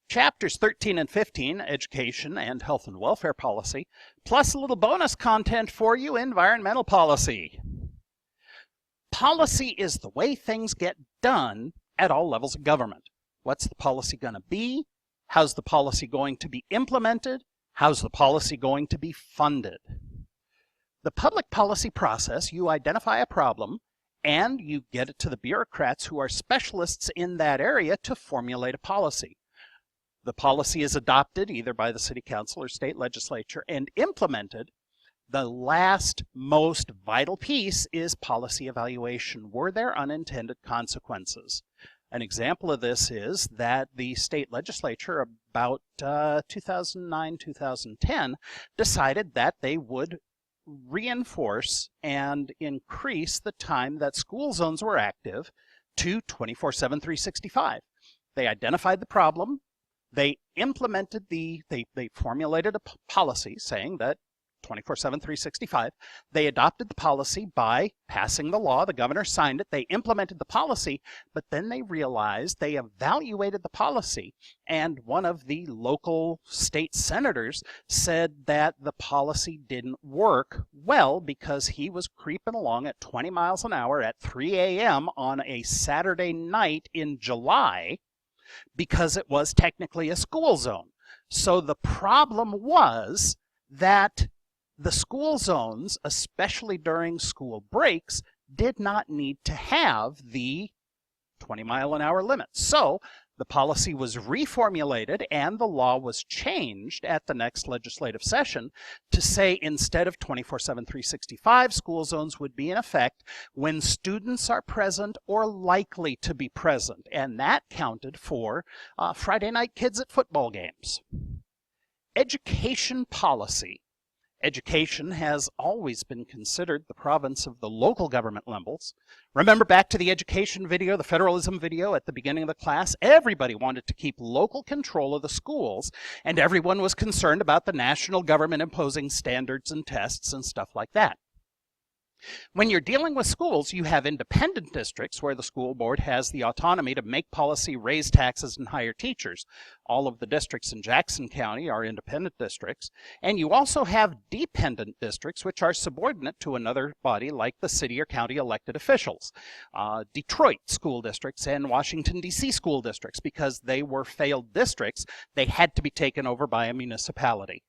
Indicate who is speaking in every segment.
Speaker 1: Chapters 13 and 15, Education and Health and Welfare Policy, plus a little bonus content for you, Environmental Policy. Policy is the way things get done at all levels of government. What's the policy going to be? How's the policy going to be implemented? How's the policy going to be funded? The public policy process, you identify a problem and you get it to the bureaucrats who are specialists in that area to formulate a policy. The policy is adopted either by the city council or state legislature and implemented. The last most vital piece is policy evaluation. Were there unintended consequences? An example of this is that the state legislature about 2009-2010 decided that they would reinforce and increase the time that school zones were active to 24/7, 365. They identified the problem. They implemented they formulated a policy saying that 24/7, 365. They adopted the policy by passing the law. The governor signed it. They implemented the policy, but then they realized they evaluated the policy, and one of the local state senators said that the policy didn't work well because he was creeping along at 20 miles an hour at 3 a.m. on a Saturday night in July because it was technically a school zone. So the problem was that the school zones, especially during school breaks, did not need to have the 20-mile-an-hour limit. So the policy was reformulated and the law was changed at the next legislative session to say instead of 24/7, 365, school zones would be in effect when students are present or likely to be present. And that counted for Friday night kids at football games. Education policy. Education has always been considered the province of the local government levels. Remember back to the education video, the federalism video at the beginning of the class? Everybody wanted to keep local control of the schools, and everyone was concerned about the national government imposing standards and tests and stuff like that. When you're dealing with schools, you have independent districts where the school board has the autonomy to make policy, raise taxes, and hire teachers. All of the districts in Jackson County are independent districts. And you also have dependent districts, which are subordinate to another body like the city or county elected officials. Detroit school districts and Washington, D.C. school districts, because they were failed districts, they had to be taken over by a municipality.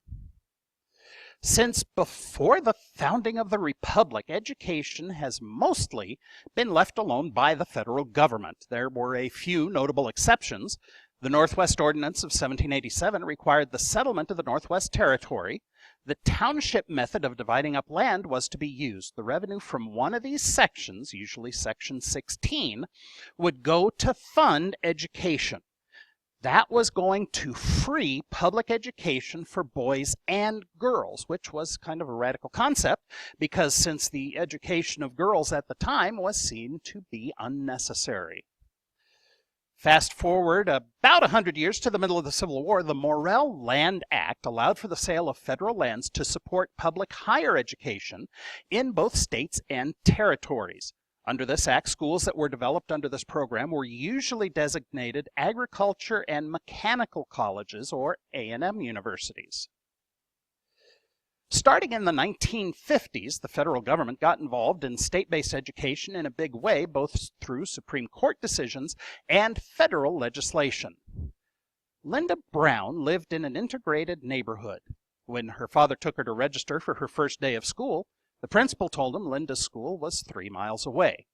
Speaker 1: Since before the founding of the Republic, education has mostly been left alone by the federal government. There were a few notable exceptions. The Northwest Ordinance of 1787 required the settlement of the Northwest Territory. The township method of dividing up land was to be used. The revenue from one of these sections, usually Section 16, would go to fund education. That was going to free public education for boys and girls, which was kind of a radical concept because since the education of girls at the time was seen to be unnecessary. Fast forward about 100 years to the middle of the Civil War, the Morrill Land Act allowed for the sale of federal lands to support public higher education in both states and territories. Under this act, schools that were developed under this program were usually designated agriculture and mechanical colleges, or A&M universities. Starting in the 1950s, the federal government got involved in state-based education in a big way, both through Supreme Court decisions and federal legislation. Linda Brown lived in an integrated neighborhood. When her father took her to register for her first day of school, the principal told him Linda's school was 3 miles away.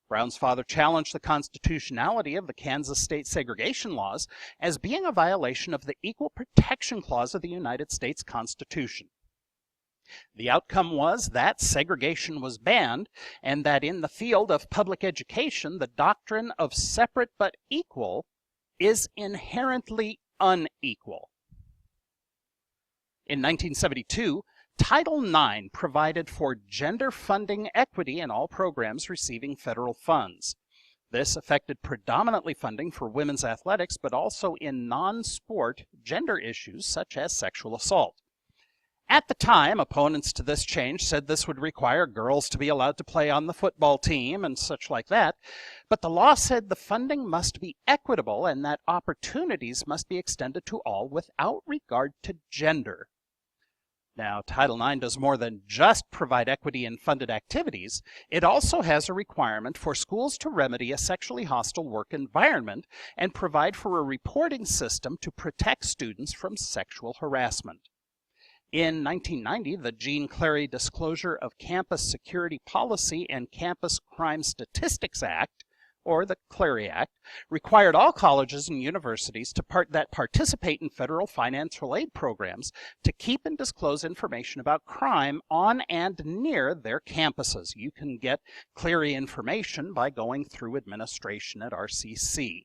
Speaker 1: Brown's father challenged the constitutionality of the Kansas state segregation laws as being a violation of the Equal Protection Clause of the United States Constitution. The outcome was that segregation was banned, and that in the field of public education, the doctrine of separate but equal is inherently unequal. In 1972, Title IX provided for gender funding equity in all programs receiving federal funds. This affected predominantly funding for women's athletics, but also in non-sport gender issues such as sexual assault. At the time, opponents to this change said this would require girls to be allowed to play on the football team and such like that, but the law said the funding must be equitable and that opportunities must be extended to all without regard to gender. Now, Title IX does more than just provide equity in funded activities. It also has a requirement for schools to remedy a sexually hostile work environment and provide for a reporting system to protect students from sexual harassment. In 1990, the Jean Clary Disclosure of Campus Security Policy and Campus Crime Statistics Act, or the Clary Act, required all colleges and universities that participate in federal financial aid programs to keep and disclose information about crime on and near their campuses. You can get Clary information by going through administration at RCC.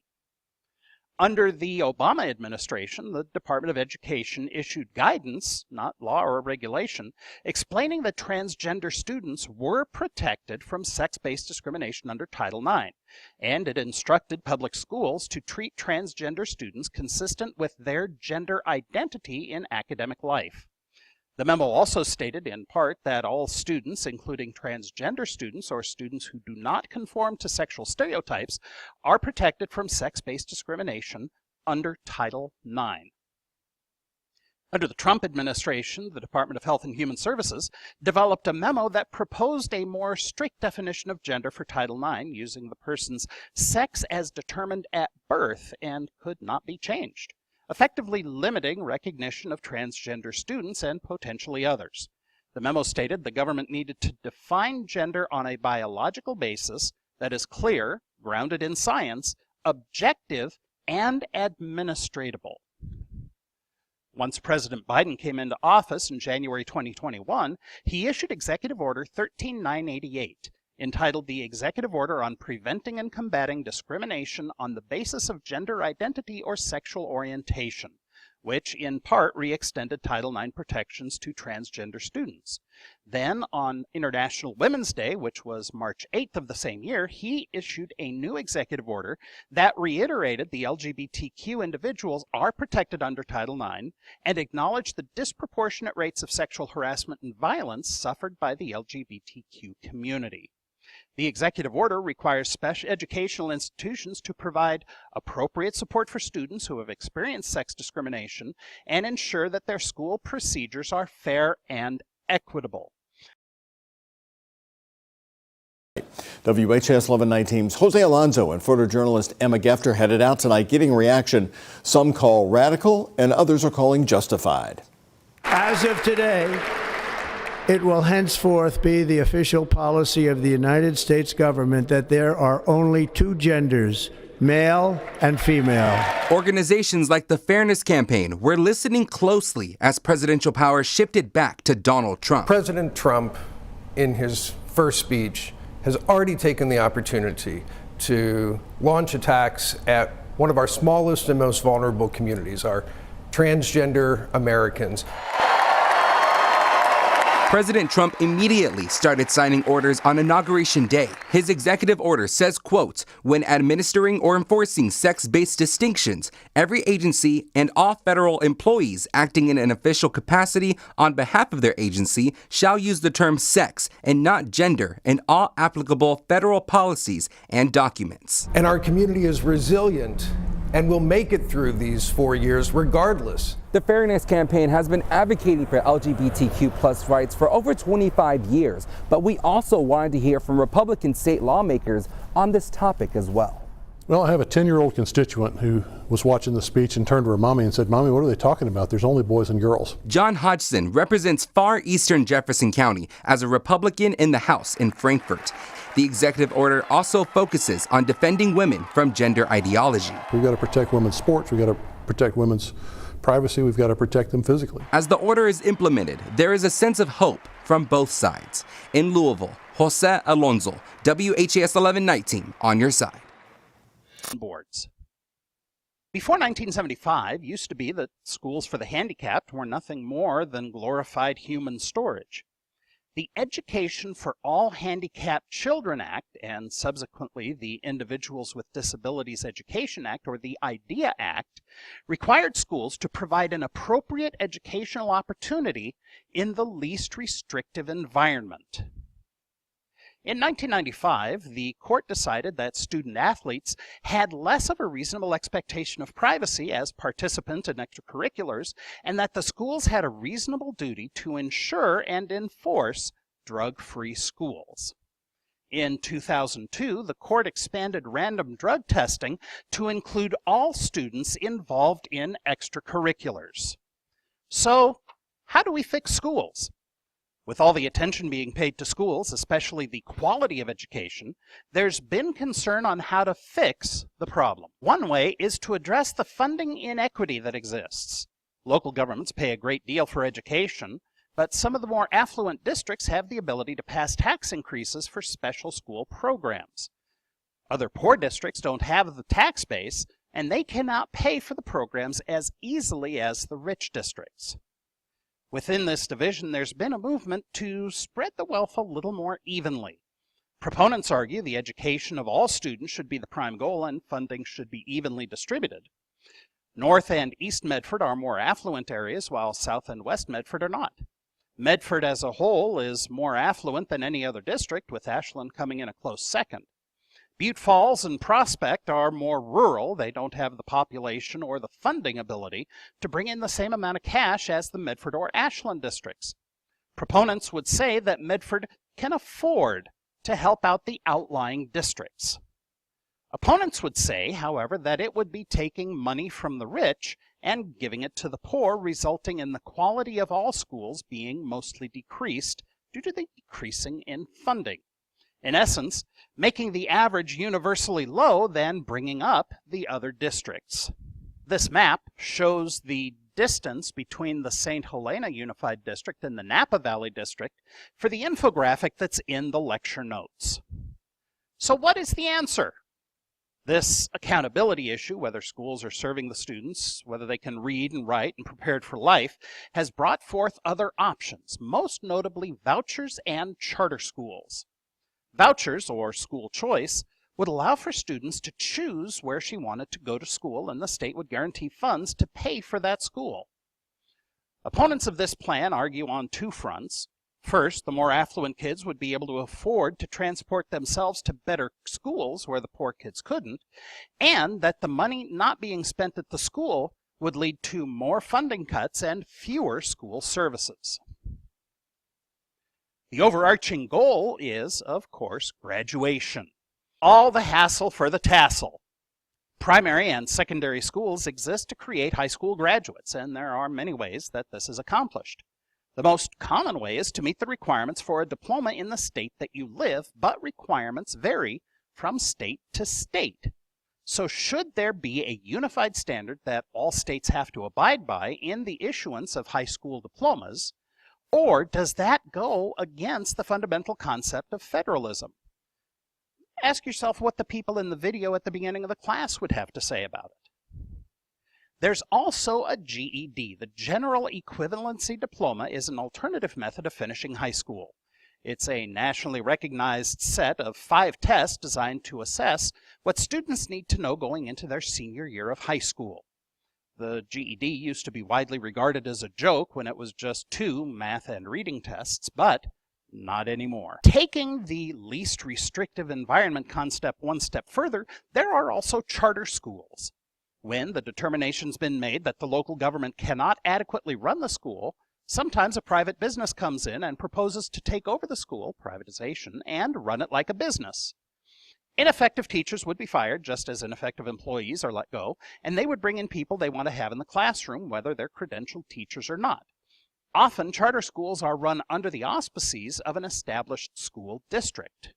Speaker 1: Under the Obama administration, the Department of Education issued guidance, not law or regulation, explaining that transgender students were protected from sex-based discrimination under Title IX, and it instructed public schools to treat transgender students consistent with their gender identity in academic life. The memo also stated, in part, that all students, including transgender students or students who do not conform to sexual stereotypes, are protected from sex-based discrimination under Title IX. Under the Trump administration, the Department of Health and Human Services developed a memo that proposed a more strict definition of gender for Title IX, using the person's sex as determined at birth and could not be changed, effectively limiting recognition of transgender students and potentially others. The memo stated the government needed to define gender on a biological basis that is clear, grounded in science, objective, and administratable. Once President Biden came into office in January 2021, he issued Executive Order 13988, entitled the Executive Order on Preventing and Combating Discrimination on the Basis of Gender Identity or Sexual Orientation, which in part re-extended Title IX protections to transgender students. Then, on International Women's Day, which was March 8th of the same year, he issued a new executive order that reiterated the LGBTQ individuals are protected under Title IX and acknowledged the disproportionate rates of sexual harassment and violence suffered by the LGBTQ community. The executive order requires special educational institutions to provide appropriate support for students who have experienced sex discrimination and ensure that their school procedures are fair and equitable.
Speaker 2: WHAS 1119's Jose Alonso and photojournalist Emma Gefter headed out tonight getting reaction some call radical and others are calling justified.
Speaker 3: As of today, it will henceforth be the official policy of the United States government that there are only two genders, male and female.
Speaker 4: Organizations like the Fairness Campaign were listening closely as presidential power shifted back to Donald Trump.
Speaker 5: President Trump, in his first speech, has already taken the opportunity to launch attacks at one of our smallest and most vulnerable communities, our transgender Americans.
Speaker 4: President Trump immediately started signing orders on Inauguration Day. His executive order says, quote, when administering or enforcing sex-based distinctions, every agency and all federal employees acting in an official capacity on behalf of their agency shall use the term sex and not gender in all applicable federal policies and documents.
Speaker 5: And our community is resilient and will make it through these 4 years regardless.
Speaker 4: The Fairness Campaign has been advocating for LGBTQ plus rights for over 25 years, but we also wanted to hear from Republican state lawmakers on this topic as well.
Speaker 6: Well, I have a 10-year-old constituent who was watching the speech and turned to her mommy and said, Mommy, what are they talking about? There's only boys and girls.
Speaker 4: John Hodgson represents far eastern Jefferson County as a Republican in the House in Frankfort. The executive order also focuses on defending women from gender ideology.
Speaker 6: We've got to protect women's sports. We've got to protect women's privacy. We've got to protect them physically.
Speaker 4: As the order is implemented, there is a sense of hope from both sides. In Louisville, Jose Alonso, WHAS 1119, on your side.
Speaker 1: Boards. Before 1975, used to be that schools for the handicapped were nothing more than glorified human storage. The Education for All Handicapped Children Act, and subsequently the Individuals with Disabilities Education Act, or the IDEA Act, required schools to provide an appropriate educational opportunity in the least restrictive environment. In 1995, the court decided that student athletes had less of a reasonable expectation of privacy as participants in extracurriculars, and that the schools had a reasonable duty to ensure and enforce drug-free schools. In 2002, the court expanded random drug testing to include all students involved in extracurriculars. So, how do we fix schools? With all the attention being paid to schools, especially the quality of education, there's been concern on how to fix the problem. One way is to address the funding inequity that exists. Local governments pay a great deal for education, but some of the more affluent districts have the ability to pass tax increases for special school programs. Other poor districts don't have the tax base, and they cannot pay for the programs as easily as the rich districts. Within this division, there's been a movement to spread the wealth a little more evenly. Proponents argue the education of all students should be the prime goal and funding should be evenly distributed. North and East Medford are more affluent areas, while South and West Medford are not. Medford as a whole is more affluent than any other district, with Ashland coming in a close second. Butte Falls and Prospect are more rural. They don't have the population or the funding ability to bring in the same amount of cash as the Medford or Ashland districts. Proponents would say that Medford can afford to help out the outlying districts. Opponents would say, however, that it would be taking money from the rich and giving it to the poor, resulting in the quality of all schools being mostly decreased due to the decreasing in funding. In essence, making the average universally low, then bringing up the other districts. This map shows the distance between the St. Helena Unified District and the Napa Valley District for the infographic that's in the lecture notes. So what is the answer? This accountability issue, whether schools are serving the students, whether they can read and write and prepared for life, has brought forth other options, most notably vouchers and charter schools. Vouchers, or school choice, would allow for students to choose where she wanted to go to school, and the state would guarantee funds to pay for that school. Opponents of this plan argue on two fronts. First, the more affluent kids would be able to afford to transport themselves to better schools where the poor kids couldn't, and that the money not being spent at the school would lead to more funding cuts and fewer school services. The overarching goal is, of course, graduation. All the hassle for the tassel. Primary and secondary schools exist to create high school graduates, and there are many ways that this is accomplished. The most common way is to meet the requirements for a diploma in the state that you live, but requirements vary from state to state. So should there be a unified standard that all states have to abide by in the issuance of high school diplomas, or does that go against the fundamental concept of federalism? Ask yourself what the people in the video at the beginning of the class would have to say about it. There's also a GED. The General Equivalency Diploma is an alternative method of finishing high school. It's a nationally recognized set of 5 tests designed to assess what students need to know going into their senior year of high school. The GED used to be widely regarded as a joke when it was just 2 math and reading tests, but not anymore. Taking the least restrictive environment concept one step further, there are also charter schools. When the determination's been made that the local government cannot adequately run the school, sometimes a private business comes in and proposes to take over the school, privatization, and run it like a business. Ineffective teachers would be fired, just as ineffective employees are let go, and they would bring in people they want to have in the classroom, whether they're credentialed teachers or not. Often, charter schools are run under the auspices of an established school district.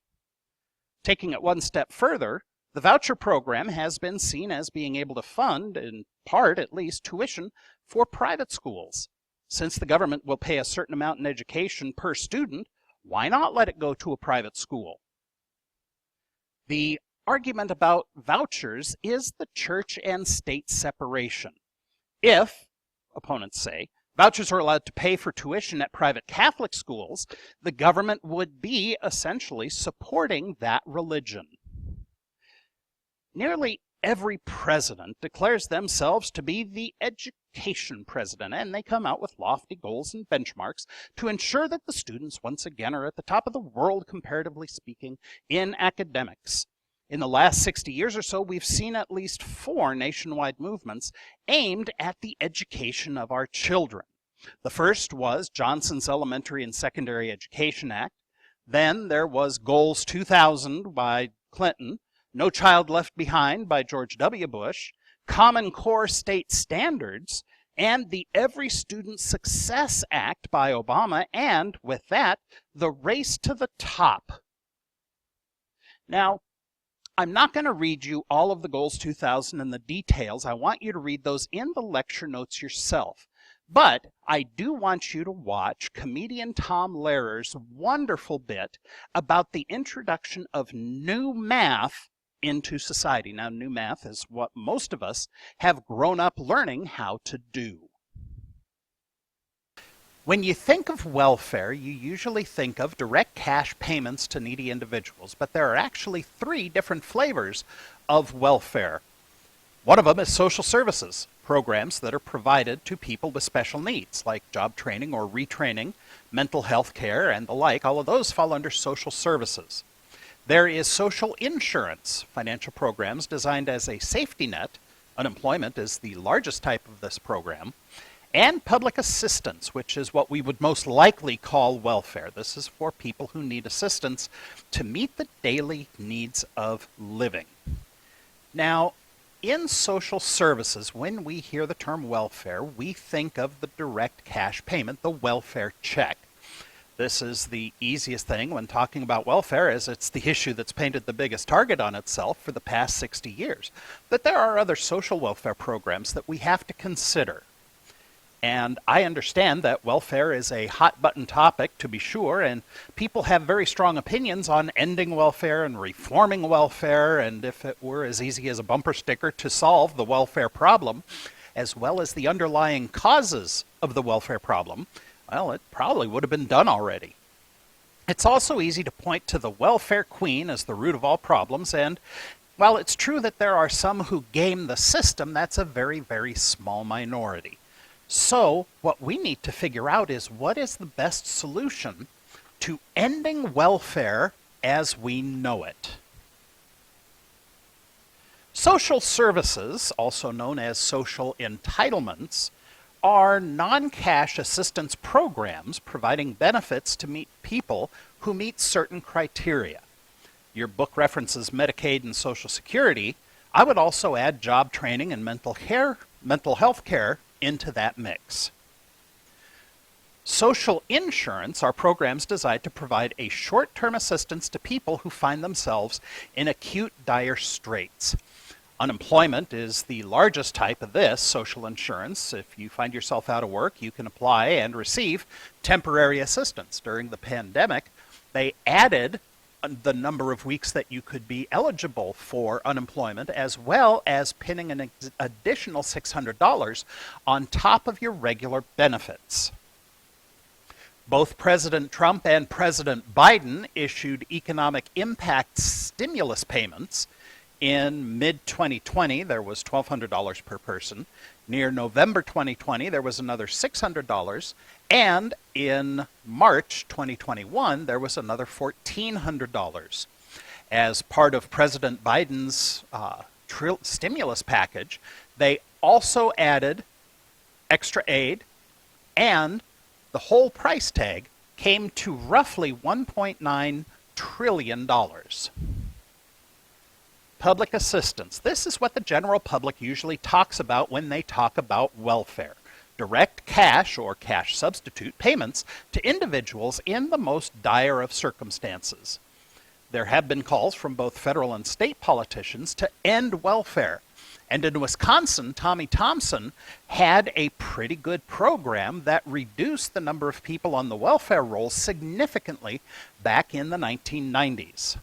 Speaker 1: Taking it one step further, the voucher program has been seen as being able to fund, in part at least, tuition for private schools. Since the government will pay a certain amount in education per student, why not let it go to a private school? The argument about vouchers is the church and state separation. If, opponents say, vouchers were allowed to pay for tuition at private Catholic schools, the government would be essentially supporting that religion. Nearly every president declares themselves to be the education president, and they come out with lofty goals and benchmarks to ensure that the students once again are at the top of the world, comparatively speaking, in academics. In the last 60 years or so, we've seen at least 4 nationwide movements aimed at the education of our children. The first was Johnson's Elementary and Secondary Education Act. Then there was Goals 2000 by Clinton, No Child Left Behind by George W. Bush, Common Core State Standards, and the Every Student Success Act by Obama, and with that, the Race to the Top. Now, I'm not going to read you all of the Goals 2000 and the details. I want you to read those in the lecture notes yourself. But I do want you to watch comedian Tom Lehrer's wonderful bit about the introduction of new math into society. Now, new math is what most of us have grown up learning how to do. When you think of welfare, you usually think of direct cash payments to needy individuals, but there are actually 3 different flavors of welfare. One of them is social services, programs that are provided to people with special needs, like job training or retraining, mental health care, and the like. All of those fall under social services. There is social insurance, financial programs designed as a safety net. Unemployment is the largest type of this program. And public assistance, which is what we would most likely call welfare. This is for people who need assistance to meet the daily needs of living. Now, in social services, when we hear the term welfare, we think of the direct cash payment, the welfare check. This is the easiest thing when talking about welfare, as it's the issue that's painted the biggest target on itself for the past 60 years. But there are other social welfare programs that we have to consider. And I understand that welfare is a hot-button topic, to be sure, and people have very strong opinions on ending welfare and reforming welfare, and if it were as easy as a bumper sticker to solve the welfare problem, as well as the underlying causes of the welfare problem, well, it probably would have been done already. It's also easy to point to the welfare queen as the root of all problems, and while it's true that there are some who game the system, that's a very, very small minority. So what we need to figure out is what is the best solution to ending welfare as we know it. Social services, also known as social entitlements, are non-cash assistance programs providing benefits to meet people who meet certain criteria. Your book references Medicaid and Social Security. I would also add job training and mental health care into that mix. Social insurance are programs designed to provide a short-term assistance to people who find themselves in acute dire straits. Unemployment is the largest type of this social insurance. If you find yourself out of work, you can apply and receive temporary assistance. During the pandemic, they added the number of weeks that you could be eligible for unemployment, as well as pinning an additional $600 on top of your regular benefits. Both President Trump and President Biden issued economic impact stimulus payments. In mid-2020, there was $1,200 per person. Near November 2020, there was another $600. And in March 2021, there was another $1,400. As part of President Biden's stimulus package, they also added extra aid, and the whole price tag came to roughly $1.9 trillion. Public assistance. This is what the general public usually talks about when they talk about welfare. Direct cash or cash substitute payments to individuals in the most dire of circumstances. There have been calls from both federal and state politicians to end welfare. And in Wisconsin, Tommy Thompson had a pretty good program that reduced the number of people on the welfare rolls significantly back in the 1990s.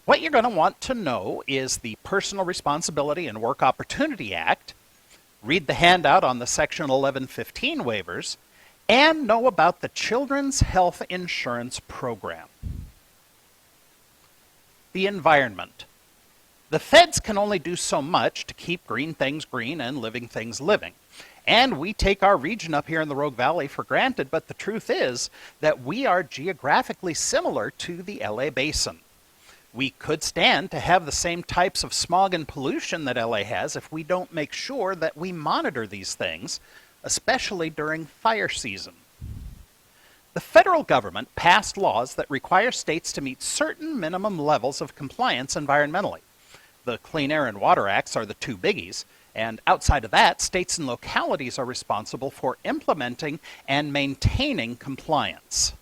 Speaker 1: What you're going to want to know is the Personal Responsibility and Work Opportunity Act, read the handout on the Section 1115 waivers, and know about the Children's Health Insurance Program. The environment. The feds can only do so much to keep green things green and living things living. And we take our region up here in the Rogue Valley for granted, but the truth is that we are geographically similar to the LA Basin. We could stand to have the same types of smog and pollution that LA has if we don't make sure that we monitor these things, especially during fire season. The federal government passed laws that require states to meet certain minimum levels of compliance environmentally. The Clean Air and Water Acts are the two biggies, and outside of that, states and localities are responsible for implementing and maintaining compliance.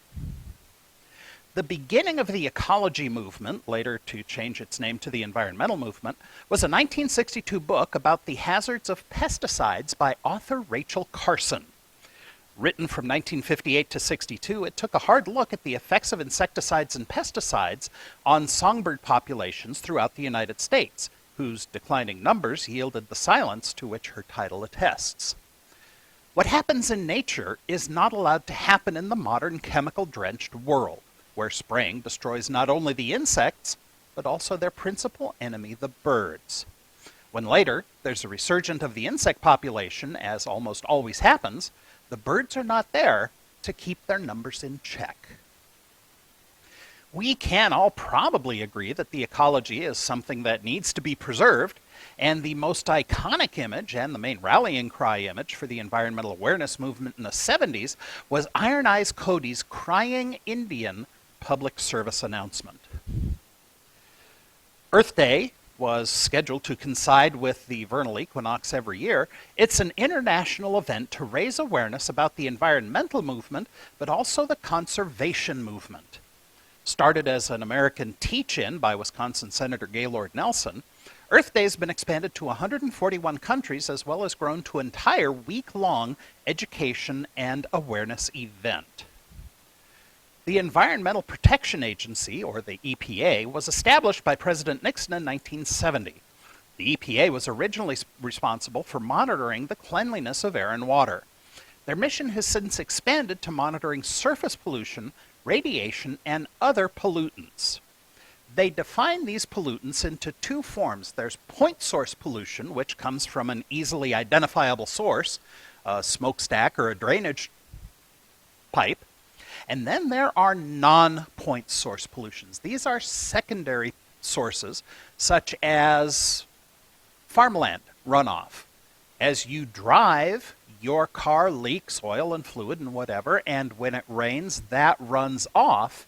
Speaker 1: The beginning of the ecology movement, later to change its name to the environmental movement, was a 1962 book about the hazards of pesticides by author Rachel Carson. Written from 1958 to 62, it took a hard look at the effects of insecticides and pesticides on songbird populations throughout the United States, whose declining numbers yielded the silence to which her title attests. What happens in nature is not allowed to happen in the modern chemical-drenched world, where spraying destroys not only the insects, but also their principal enemy, the birds. When later there's a resurgence of the insect population, as almost always happens, the birds are not there to keep their numbers in check. We can all probably agree that the ecology is something that needs to be preserved, and the most iconic image and the main rallying cry image for the environmental awareness movement in the 70s was Iron Eyes Cody's Crying Indian public service announcement. Earth Day was scheduled to coincide with the vernal equinox every year. It's an international event to raise awareness about the environmental movement, but also the conservation movement. Started as an American teach-in by Wisconsin Senator Gaylord Nelson, Earth Day has been expanded to 141 countries as well as grown to an entire week-long education and awareness event. The Environmental Protection Agency, or the EPA, was established by President Nixon in 1970. The EPA was originally responsible for monitoring the cleanliness of air and water. Their mission has since expanded to monitoring surface pollution, radiation, and other pollutants. They define these pollutants into two forms. There's point source pollution, which comes from an easily identifiable source, a smokestack or a drainage pipe. And then there are non-point source pollutions. These are secondary sources, such as farmland runoff. As you drive, your car leaks oil and fluid and whatever, and when it rains, that runs off,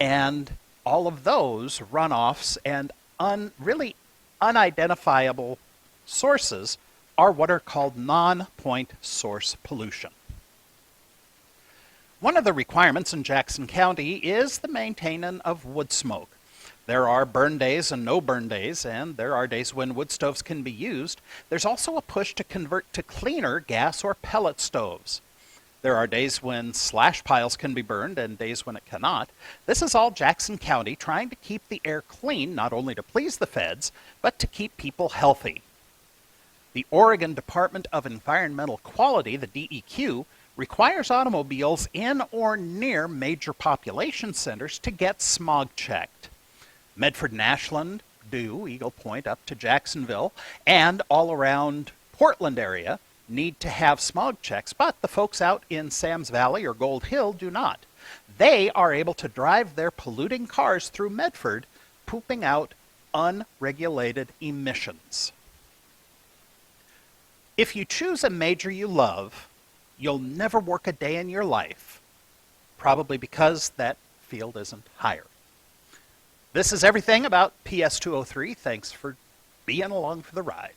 Speaker 1: and all of those runoffs and really unidentifiable sources are what are called non-point source pollution. One of the requirements in Jackson County is the maintaining of wood smoke. There are burn days and no burn days, and there are days when wood stoves can be used. There's also a push to convert to cleaner gas or pellet stoves. There are days when slash piles can be burned and days when it cannot. This is all Jackson County trying to keep the air clean, not only to please the feds, but to keep people healthy. The Oregon Department of Environmental Quality, the DEQ, requires automobiles in or near major population centers to get smog checked. Medford and Ashland do, Eagle Point up to Jacksonville, and all around Portland area need to have smog checks, but the folks out in Sam's Valley or Gold Hill do not. They are able to drive their polluting cars through Medford, pooping out unregulated emissions. If you choose a major you love, you'll never work a day in your life, probably because that field isn't hired. This is everything about PS203. Thanks for being along for the ride.